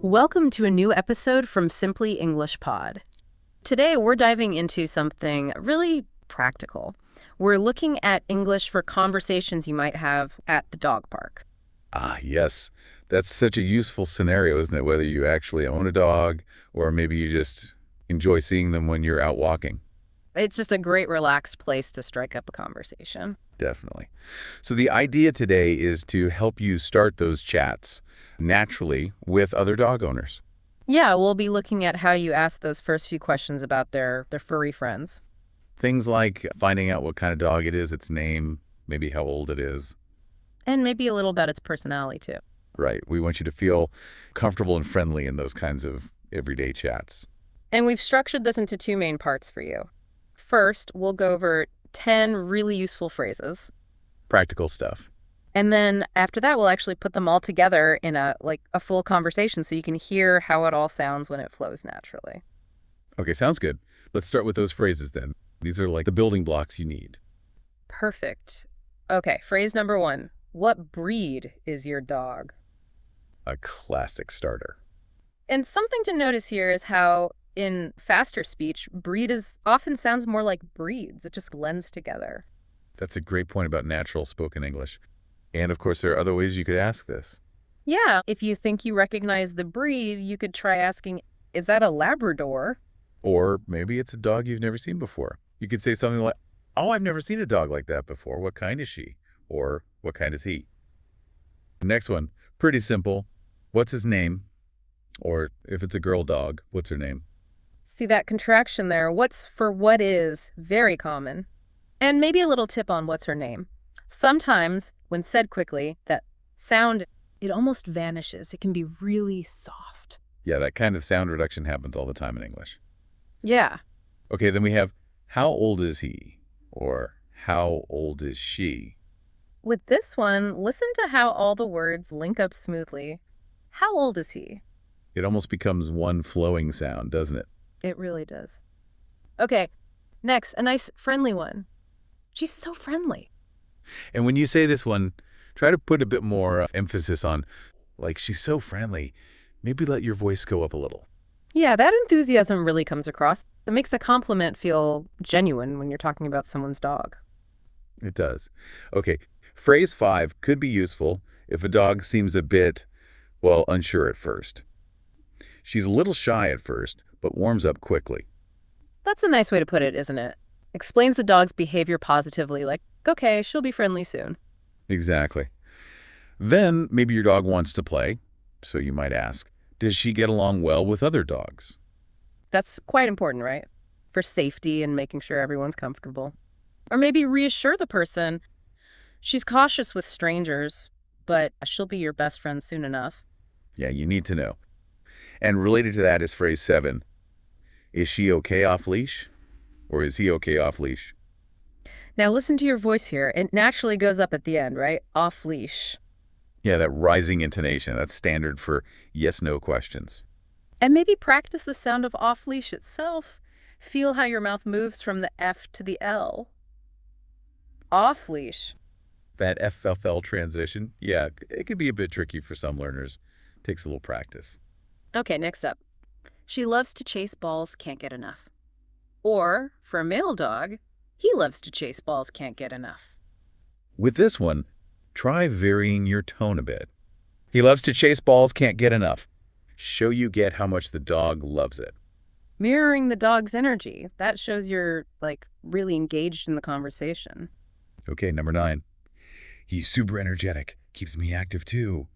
Welcome to a new episode from SimplyEnglishPod. Today we're diving into something really practical. We're looking at English for conversations you might have at the dog park. Ah, yes. That's such a useful scenario, isn't it? Whether you actually own a dog or maybe you just enjoy seeing them when you're out walking. It's just a great relaxed place to strike up a conversation. Definitely. So the idea today is to help you start those chats naturally with other dog owners. Yeah, we'll be looking at how you ask those first few questions about their furry friends. Things like finding out what kind of dog it is, its name, maybe how old it is. And maybe a little about its personality, too. Right. We want you to feel comfortable and friendly in those kinds of everyday chats. And we've structured this into two main parts for you. First, we'll go over 10 really useful phrases. Practical stuff. And then after that, we'll actually put them all together in a full conversation so you can hear how it all sounds when it flows naturally. Okay, sounds good. Let's start with those phrases then. These are like the building blocks you need. Perfect. Okay, phrase number 1. What breed is your dog? A classic starter. And something to notice here is how in faster speech, breed often sounds more like breeds. It just blends together. That's a great point about natural spoken English. And of course, there are other ways you could ask this. Yeah, if you think you recognize the breed, you could try asking, is that a Labrador? Or maybe it's a dog you've never seen before. You could say something like, oh, I've never seen a dog like that before. What kind is she? Or what kind is he? Next one, pretty simple. What's his name? Or if it's a girl dog, what's her name? See that contraction there? What's for what is very common. And maybe a little tip on what's her name. Sometimes, when said quickly, that sound, it almost vanishes. It can be really soft. Yeah, that kind of sound reduction happens all the time in English. Yeah. Okay, then we have, how old is he? Or how old is she? With this one, listen to how all the words link up smoothly. How old is he? It almost becomes one flowing sound, doesn't it? It really does. Okay, next, a nice friendly one. She's so friendly. And when you say this one, try to put a bit more emphasis on, like, she's so friendly. Maybe let your voice go up a little. Yeah, that enthusiasm really comes across. It makes the compliment feel genuine when you're talking about someone's dog. It does. Okay, phrase 5 could be useful if a dog seems a bit, well, unsure at first. She's a little shy at first, but warms up quickly. That's a nice way to put it, isn't it? Explains the dog's behavior positively, like, okay, she'll be friendly soon. Exactly. Then maybe your dog wants to play, so you might ask, does she get along well with other dogs? That's quite important, right? For safety and making sure everyone's comfortable. Or maybe reassure the person. She's cautious with strangers, but she'll be your best friend soon enough. Yeah, you need to know. And related to that is phrase 7. Is she okay off leash? Or is he okay off leash? Now listen to your voice here. It naturally goes up at the end, right? Off leash. Yeah, that rising intonation, that's standard for yes-no questions. And maybe practice the sound of off leash itself. Feel how your mouth moves from the F to the L. Off leash. That FFL transition, yeah, it can be a bit tricky for some learners. Takes a little practice. Okay, next up. She loves to chase balls, can't get enough. Or, for a male dog, he loves to chase balls, can't get enough. With this one, try varying your tone a bit. He loves to chase balls, can't get enough. Show you get how much the dog loves it. Mirroring the dog's energy. That shows you're, really engaged in the conversation. Okay, number 9. He's super energetic. Keeps me active too.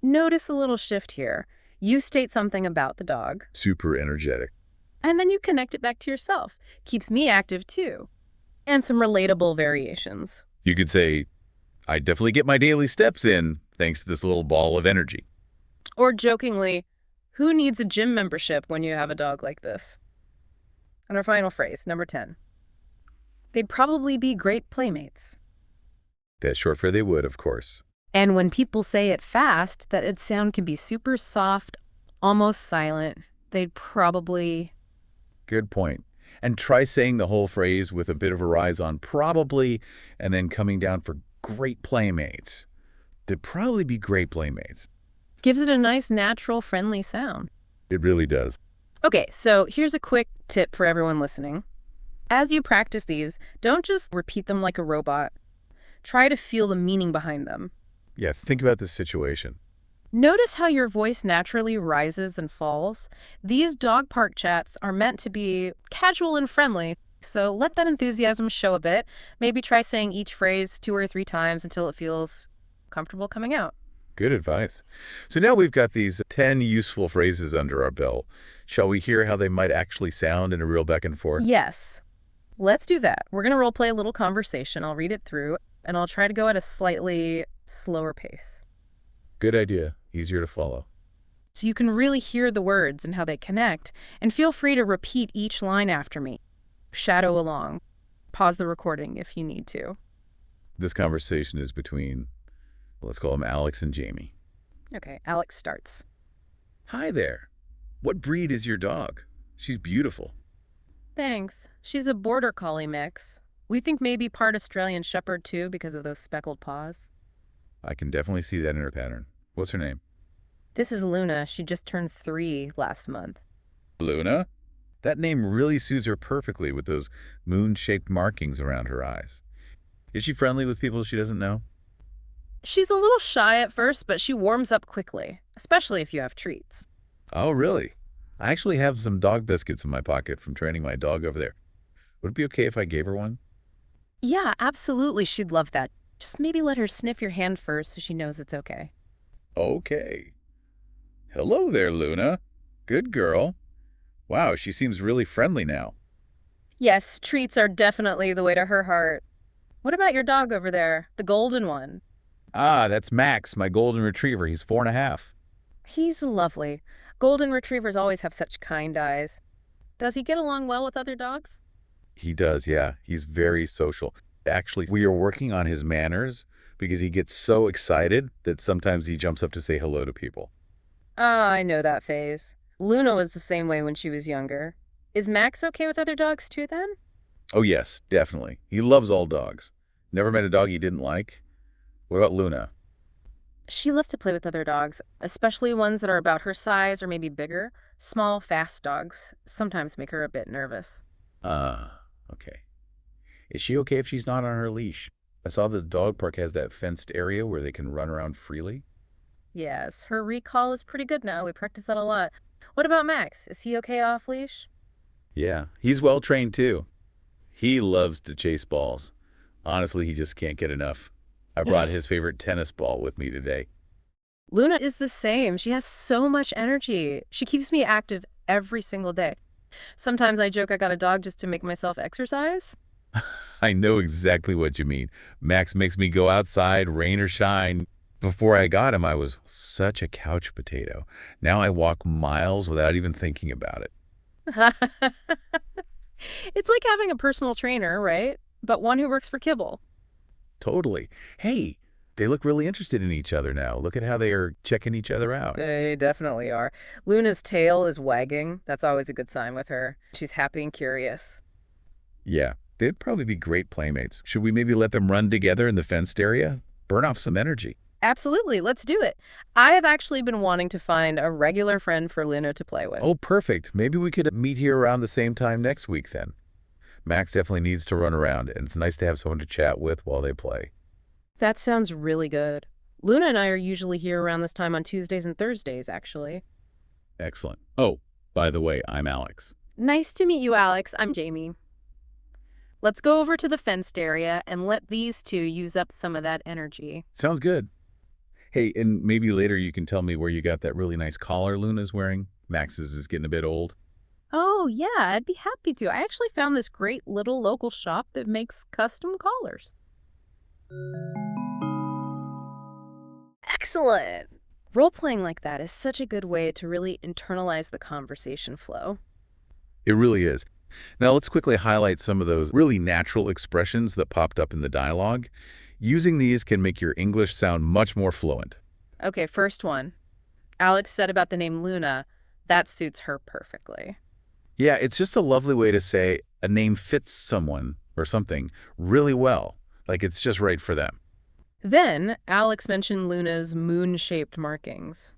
Notice a little shift here. You state something about the dog. Super energetic. And then you connect it back to yourself. Keeps me active too. And some relatable variations. You could say, I definitely get my daily steps in thanks to this little ball of energy. Or jokingly, who needs a gym membership when you have a dog like this? And our final phrase, number 10. They'd probably be great playmates. That's short for they would, of course. And when people say it fast, that its sound can be super soft, almost silent. They'd probably... Good point. And try saying the whole phrase with a bit of a rise on probably, and then coming down for great playmates. They'd probably be great playmates. Gives it a nice, natural, friendly sound. It really does. Okay, so here's a quick tip for everyone listening. As you practice these, don't just repeat them like a robot. Try to feel the meaning behind them. Yeah, think about this situation. Notice how your voice naturally rises and falls. These dog park chats are meant to be casual and friendly, so let that enthusiasm show a bit. Maybe try saying each phrase 2 or 3 times until it feels comfortable coming out. Good advice. So now we've got these 10 useful phrases under our belt. Shall we hear how they might actually sound in a real back and forth? Yes, let's do that. We're going to role play a little conversation. I'll read it through, and I'll try to go at a slightly slower pace. Good idea. Easier to follow. So you can really hear the words and how they connect, and feel free to repeat each line after me. Shadow along. Pause the recording if you need to. This conversation is between, let's call them Alex and Jamie. Okay, Alex starts. Hi there. What breed is your dog? She's beautiful. Thanks. She's a border collie mix. We think maybe part Australian shepherd too because of those speckled paws. I can definitely see that in her pattern. What's her name? This is Luna. She just turned 3 last month. Luna? That name really suits her perfectly with those moon-shaped markings around her eyes. Is she friendly with people she doesn't know? She's a little shy at first, but she warms up quickly, especially if you have treats. Oh, really? I actually have some dog biscuits in my pocket from training my dog over there. Would it be okay if I gave her one? Yeah, absolutely. She'd love that. Just maybe let her sniff your hand first so she knows it's okay. Okay. Hello there, Luna. Good girl. Wow, she seems really friendly now. Yes, treats are definitely the way to her heart. What about your dog over there, the golden one? Ah, that's Max, my golden retriever. He's 4.5. He's lovely. Golden retrievers always have such kind eyes. Does he get along well with other dogs? He does, yeah. He's very social. Actually, we are working on his manners because he gets so excited that sometimes he jumps up to say hello to people. Ah, I know that phase. Luna was the same way when she was younger. Is Max okay with other dogs too, then? Oh, yes, definitely. He loves all dogs. Never met a dog he didn't like. What about Luna? She loves to play with other dogs, especially ones that are about her size or maybe bigger. Small, fast dogs sometimes make her a bit nervous. Okay. Is she okay if she's not on her leash? I saw the dog park has that fenced area where they can run around freely. Yes, her recall is pretty good now. We practice that a lot. What about Max? Is he okay off leash? Yeah, he's well trained too. He loves to chase balls. Honestly, he just can't get enough. I brought his favorite tennis ball with me today. Luna is the same. She has so much energy. She keeps me active every single day. Sometimes I joke I got a dog just to make myself exercise. I know exactly what you mean. Max makes me go outside, rain or shine. Before I got him, I was such a couch potato. Now I walk miles without even thinking about it. It's like having a personal trainer, right? But one who works for kibble. Totally. Hey, they look really interested in each other now. Look at how they are checking each other out. They definitely are. Luna's tail is wagging. That's always a good sign with her. She's happy and curious. Yeah, they'd probably be great playmates. Should we maybe let them run together in the fenced area? Burn off some energy. Absolutely. Let's do it. I have actually been wanting to find a regular friend for Luna to play with. Oh, perfect. Maybe we could meet here around the same time next week then. Max definitely needs to run around, and it's nice to have someone to chat with while they play. That sounds really good. Luna and I are usually here around this time on Tuesdays and Thursdays, actually. Excellent. Oh, by the way, I'm Alex. Nice to meet you, Alex. I'm Jamie. Let's go over to the fenced area and let these two use up some of that energy. Sounds good. Hey, and maybe later you can tell me where you got that really nice collar Luna's wearing. Max's is getting a bit old. Oh, yeah, I'd be happy to. I actually found this great little local shop that makes custom collars. Excellent! Role-playing like that is such a good way to really internalize the conversation flow. It really is. Now let's quickly highlight some of those really natural expressions that popped up in the dialogue. Using these can make your English sound much more fluent. Okay, first one. Alex said about the name Luna. That suits her perfectly. Yeah, it's just a lovely way to say a name fits someone or something really well, like it's just right for them. Then, Alex mentioned Luna's moon-shaped markings.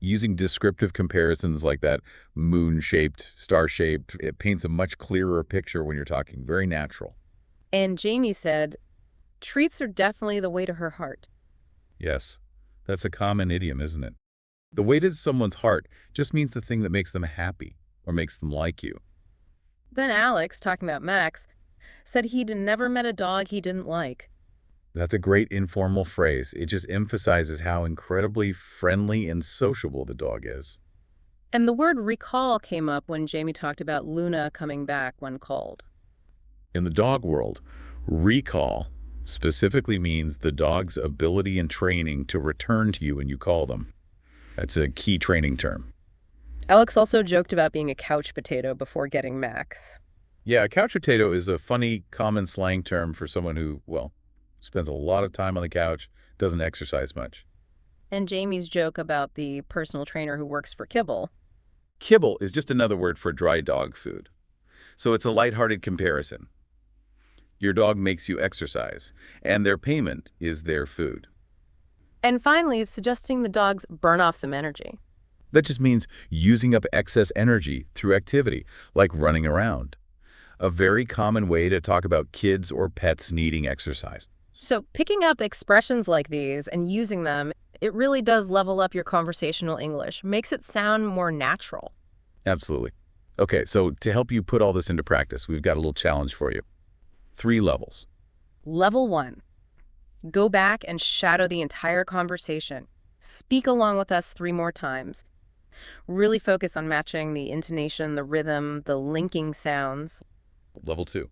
Using descriptive comparisons like that moon-shaped, star-shaped, it paints a much clearer picture when you're talking. Very natural. And Jamie said, treats are definitely the way to her heart. Yes, that's a common idiom, isn't it? The way to someone's heart just means the thing that makes them happy or makes them like you. Then Alex, talking about Max, said he'd never met a dog he didn't like. That's a great informal phrase. It just emphasizes how incredibly friendly and sociable the dog is. And the word recall came up when Jamie talked about Luna coming back when called. In the dog world, recall specifically means the dog's ability and training to return to you when you call them. That's a key training term. Alex also joked about being a couch potato before getting Max. Yeah, a couch potato is a funny, common slang term for someone who, well, spends a lot of time on the couch, doesn't exercise much. And Jamie's joke about the personal trainer who works for Kibble. Kibble is just another word for dry dog food. So it's a lighthearted comparison. Your dog makes you exercise, and their payment is their food. And finally, suggesting the dogs burn off some energy. That just means using up excess energy through activity, like running around. A very common way to talk about kids or pets needing exercise. So picking up expressions like these and using them, it really does level up your conversational English, makes it sound more natural. Absolutely. Okay, so to help you put all this into practice, we've got a little challenge for you. 3 levels. Level 1. Go back and shadow the entire conversation. Speak along with us 3 more times. Really focus on matching the intonation, the rhythm, the linking sounds. Level 2.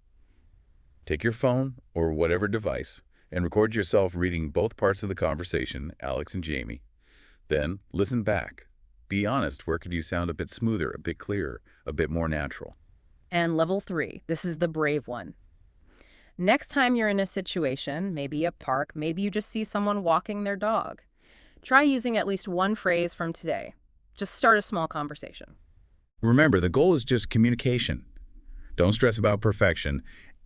Take your phone or whatever device and record yourself reading both parts of the conversation, Alex and Jamie. Then listen back. Be honest, where could you sound a bit smoother, a bit clearer, a bit more natural? And level 3, this is the brave one. Next time you're in a situation, maybe a park, maybe you just see someone walking their dog, try using at least one phrase from today. Just start a small conversation. Remember, the goal is just communication. Don't stress about perfection.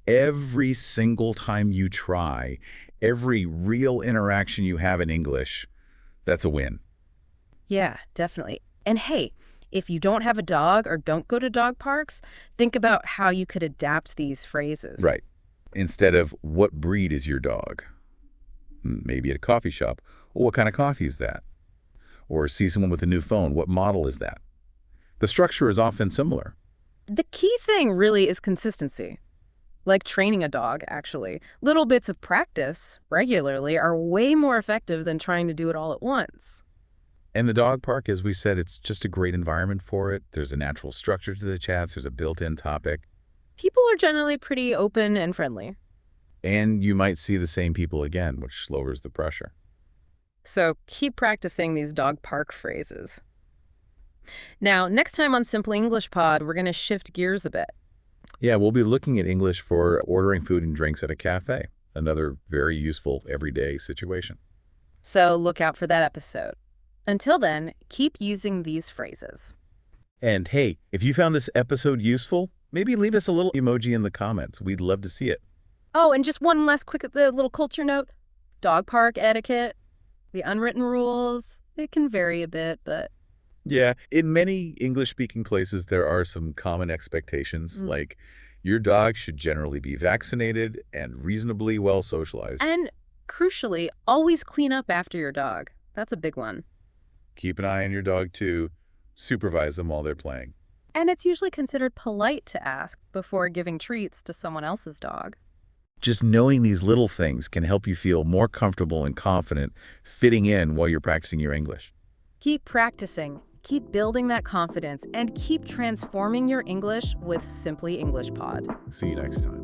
Every single time you try, every real interaction you have in English, that's a win. Yeah, definitely. And hey, if you don't have a dog or don't go to dog parks, think about how you could adapt these phrases. Right. Instead of, what breed is your dog? Maybe at a coffee shop. Well, what kind of coffee is that? Or see someone with a new phone. What model is that? The structure is often similar. The key thing really is consistency. Like training a dog, actually. Little bits of practice regularly are way more effective than trying to do it all at once. And the dog park, as we said, it's just a great environment for it. There's a natural structure to the chats. There's a built-in topic. People are generally pretty open and friendly. And you might see the same people again, which lowers the pressure. So keep practicing these dog park phrases. Now, next time on Simply English Pod, we're going to shift gears a bit. Yeah, we'll be looking at English for ordering food and drinks at a cafe. Another very useful everyday situation. So look out for that episode. Until then, keep using these phrases. And hey, if you found this episode useful, maybe leave us a little emoji in the comments. We'd love to see it. Oh, and just one last quick little culture note. Dog park etiquette, the unwritten rules, it can vary a bit, but... Yeah, in many English-speaking places, there are some common expectations, like your dog should generally be vaccinated and reasonably well socialized. And crucially, always clean up after your dog. That's a big one. Keep an eye on your dog, too. Supervise them while they're playing. And it's usually considered polite to ask before giving treats to someone else's dog. Just knowing these little things can help you feel more comfortable and confident fitting in while you're practicing your English. Keep practicing, keep building that confidence, and keep transforming your English with Simply English Pod. See you next time.